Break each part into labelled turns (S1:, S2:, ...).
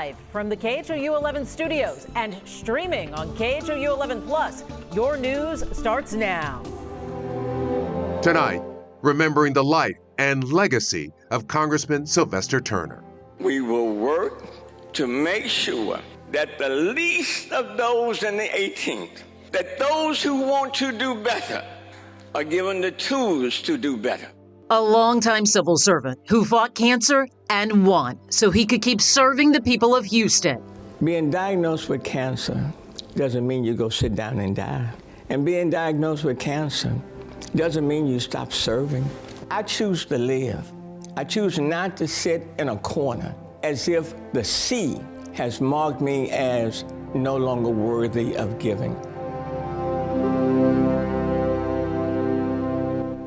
S1: Live from the KHOU 11 studios and streaming on KHOU 11 Plus, your news starts now.
S2: Tonight, remembering the life and legacy of Congressman Sylvester-Turner.
S3: We will work to make sure that the least of those in the 18th, that those who want to do better are given the tools to do better.
S4: A longtime civil servant who fought cancer and won so he could keep serving the people of Houston.
S3: Being diagnosed with cancer doesn't mean you go sit down and die. And being diagnosed with cancer doesn't mean you stop serving. I choose to live. I choose not to sit in a corner as if the sea has marked me as no longer worthy of giving.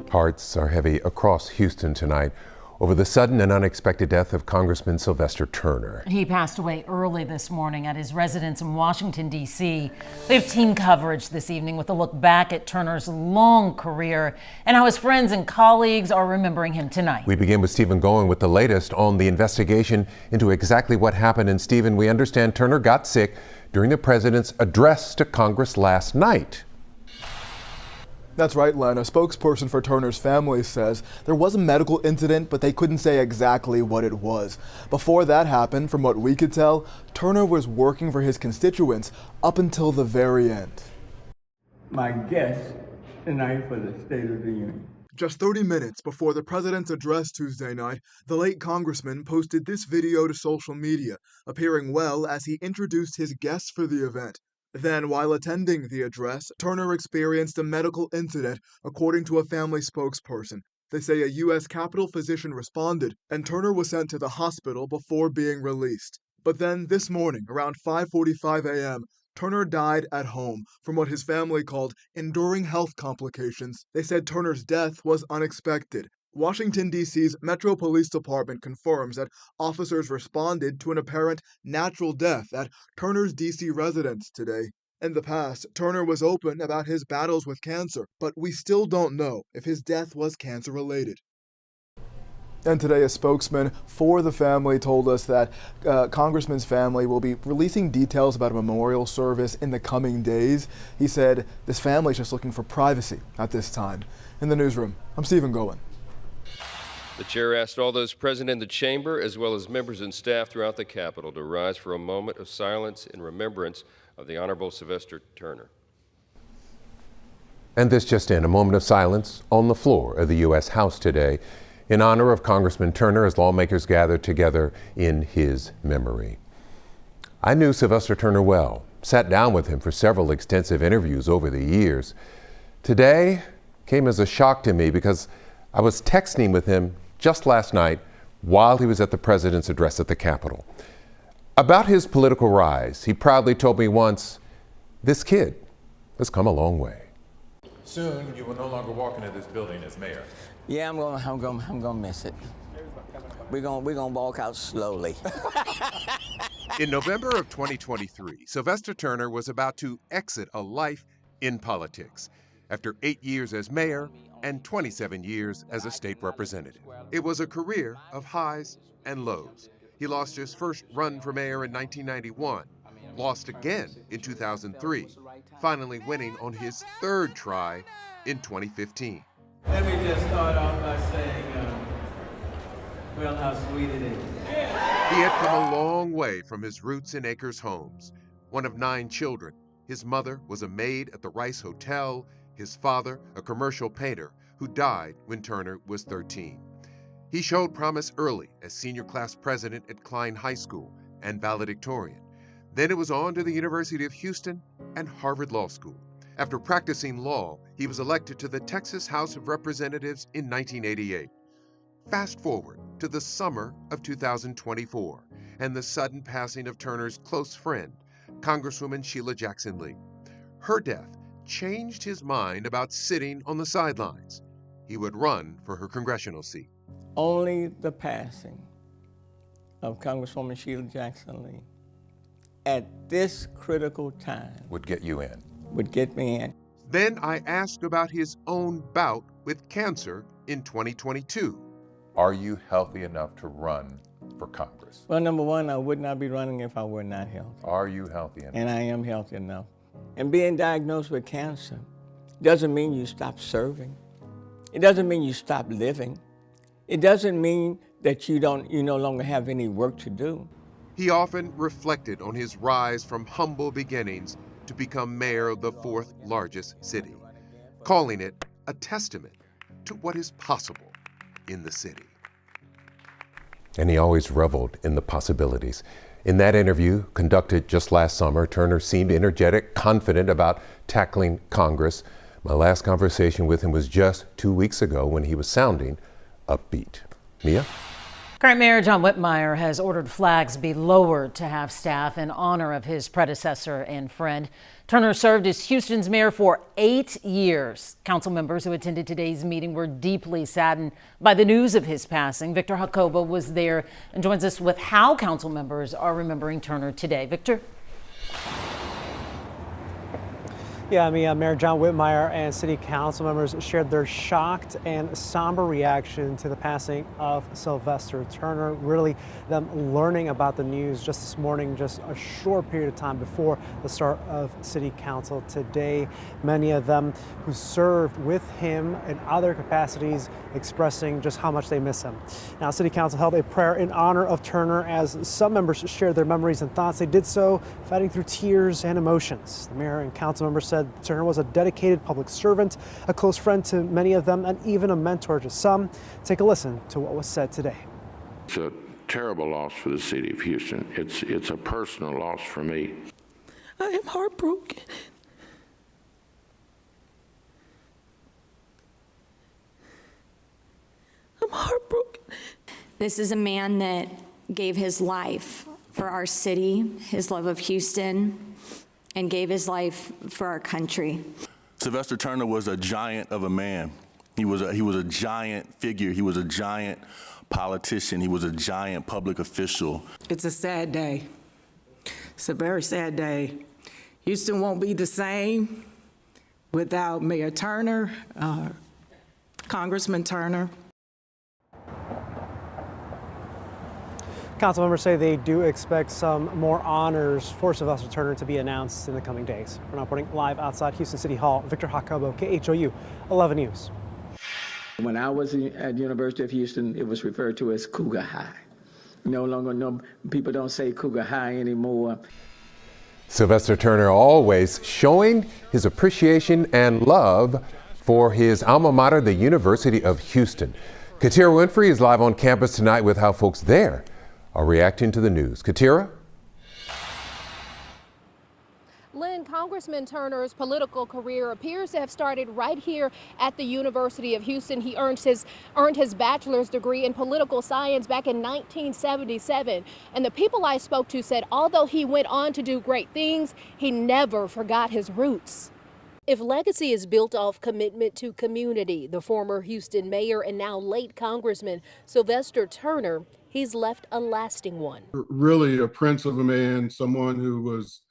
S2: Hearts are heavy across Houston tonight over the sudden and unexpected death of Congressman Sylvester-Turner.
S5: He passed away early this morning at his residence in Washington, D.C. We have team coverage this evening with a look back at Turner's long career and how his friends and colleagues are remembering him tonight.
S2: We begin with Stephen Going with the latest on the investigation into exactly what happened. And Stephen, we understand Turner got sick during the president's address to Congress last night.
S6: That's right, Len. A spokesperson for Turner's family says there was a medical incident, but they couldn't say exactly what it was. Before that happened, from what we could tell, Turner was working for his constituents up until the very end.
S3: My guest tonight for the State of the Union.
S6: Just 30 minutes before the president's address Tuesday night, the late congressman posted this video to social media, appearing well as he introduced his guests for the event. Then, while attending the address, Turner experienced a medical incident, according to a family spokesperson. They say a U.S. Capitol physician responded, and Turner was sent to the hospital before being released. But then, this morning, around 5:45 a.m., Turner died at home from what his family called enduring health complications. They said Turner's death was unexpected. Washington, D.C.'s Metro Police Department confirms that officers responded to an apparent natural death at Turner's D.C. residence today. In the past, Turner was open about his battles with cancer, but we still don't know if his death was cancer-related. And today, a spokesman for the family told us that Congressman's family will be releasing details about a memorial service in the coming days. He said this family is just looking for privacy at this time. In the newsroom, I'm Stephen Goen.
S7: The chair asked all those present in the chamber, as well as members and staff throughout the Capitol, to rise for a moment of silence in remembrance of the Honorable Sylvester Turner.
S2: And this just in, a moment of silence on the floor of the U.S. House today in honor of Congressman Turner as lawmakers gathered together in his memory. I knew Sylvester Turner well, sat down with him for several extensive interviews over the years. Today came as a shock to me because I was texting with him just last night while he was at the president's address at the Capitol. About his political rise, he proudly told me once, "This kid has come a long way."
S8: Soon, you will no longer walk into this building as mayor.
S3: Yeah, I'm gonna miss it. We're gonna walk out slowly.
S2: In November of 2023, Sylvester Turner was about to exit a life in politics after 8 years as mayor and 27 years as a state representative. It was a career of highs and lows. He lost his first run for mayor in 1991, lost again in 2003, finally winning on his third try in 2015.
S9: Let me just start off by saying, well, how sweet it is.
S2: He had come a long way from his roots in Acres Homes. One of 9 children, his mother was a maid at the Rice Hotel, his father a commercial painter who died when Turner was 13. He showed promise early as senior class president at Klein High School and valedictorian. Then it was on to the University of Houston and Harvard Law School. After practicing law, he was elected to the Texas House of Representatives in 1988. Fast forward to the summer of 2024 and the sudden passing of Turner's close friend, Congresswoman Sheila Jackson Lee. Her death changed his mind about sitting on the sidelines. He would run for her congressional seat.
S3: Only the passing of Congresswoman Sheila Jackson Lee at this critical time
S2: Would get you in.
S3: would get me in.
S2: Then I asked about his own bout with cancer in 2022.
S8: Are you healthy enough to run for for Congress?
S3: Well, number one, I would not be running if I were not healthy.
S8: Are you healthy enough?
S3: And I am healthy enough. And being diagnosed with cancer doesn't mean you stop serving. It doesn't mean you stop living. It doesn't mean that you no longer have any work to do.
S2: He often reflected on his rise from humble beginnings to become mayor of the fourth largest city, calling it a testament to what is possible in the city. And he always reveled in the possibilities. In that interview, conducted just last summer, Turner seemed energetic, confident about tackling Congress. My last conversation with him was just 2 weeks ago when he was sounding upbeat. Mia?
S5: Current Mayor John Whitmire has ordered flags be lowered to have staff in honor of his predecessor and friend. Turner served as Houston's mayor for 8 years. Council members who attended today's meeting were deeply saddened by the news of his passing. Victor Jacobo was there and joins us with how council members are remembering Turner today. Victor?
S10: Yeah, Mayor John Whitmire and city council members shared their shocked and somber reaction to the passing of Sylvester Turner. Really, them learning about the news just this morning, just a short period of time before the start of city council today. Many of them who served with him in other capacities expressing just how much they miss him. Now, city council held a prayer in honor of Turner as some members shared their memories and thoughts. They did so fighting through tears and emotions. The mayor and council members said Turner was a dedicated public servant, a close friend to many of them, and even a mentor to some. Take a listen to what was said today.
S11: It's a terrible loss for the city of Houston. It's a personal loss for me.
S12: I am heartbroken. I'm heartbroken.
S13: This is a man that gave his life for our city, his love of Houston, and gave his life for our country.
S14: Sylvester Turner was a giant of a man. He was a giant figure. He was a giant politician. He was a giant public official.
S12: It's a sad day. It's a very sad day. Houston won't be the same without Mayor Turner, Congressman Turner.
S10: Council members say they do expect some more honors for Sylvester Turner to be announced in the coming days. We're now reporting live outside Houston City Hall. Victor Jacobo, KHOU 11 News.
S3: When I was at the University of Houston, it was referred to as Cougar High. People don't say Cougar High anymore.
S2: Sylvester Turner always showing his appreciation and love for his alma mater, the University of Houston. Katira Winfrey is live on campus tonight with how folks there are reacting to the news. Katira?
S15: Lynn, Congressman Turner's political career appears to have started right here at the University of Houston. He earned his bachelor's degree in political science back in 1977. And the people I spoke to said although he went on to do great things, he never forgot his roots. If legacy is built off commitment to community, the former Houston mayor and now late Congressman Sylvester Turner, he's left a lasting one.
S16: Really a prince of a man, someone who was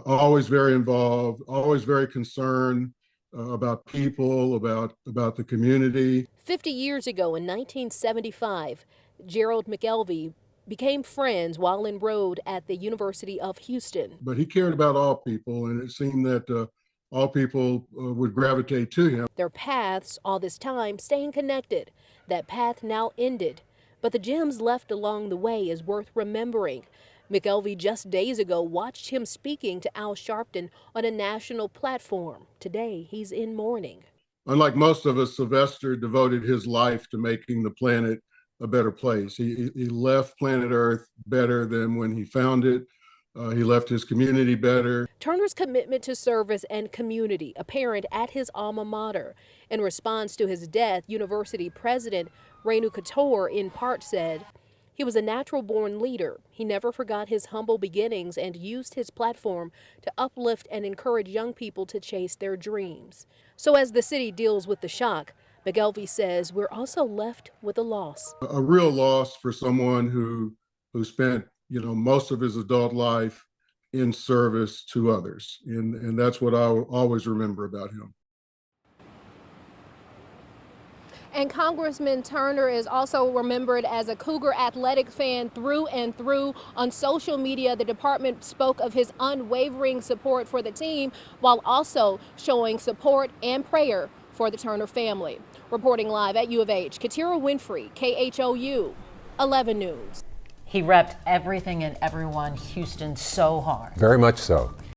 S16: always very involved, always very concerned about people, about the community.
S15: 50 years ago in 1975, Gerald McElvey became friends while enrolled at the University of Houston.
S16: But he cared about all people, and it seemed that all people would gravitate to him.
S15: Their paths all this time staying connected. That path now ended, but the gems left along the way is worth remembering. McElvey just days ago watched him speaking to Al Sharpton on a national platform. Today, he's in mourning.
S16: Unlike most of us, Sylvester devoted his life to making the planet a better place. He left planet Earth better than when he found it. He left his community better.
S15: Turner's commitment to service and community apparent at his alma mater. In response to his death, University President Renu Couture in part said, he was a natural-born leader. He never forgot his humble beginnings and used his platform to uplift and encourage young people to chase their dreams. So as the city deals with the shock, McElvey says we're also left with a loss.
S16: A real loss for someone who spent most of his adult life in service to others. And that's what I always remember about him.
S15: And Congressman Turner is also remembered as a Cougar athletic fan through and through. On social media, the department spoke of his unwavering support for the team while also showing support and prayer for the Turner family. Reporting live at U of H, Katira Winfrey, KHOU 11 News.
S5: He repped everything and everyone Houston so hard.
S17: Very much so.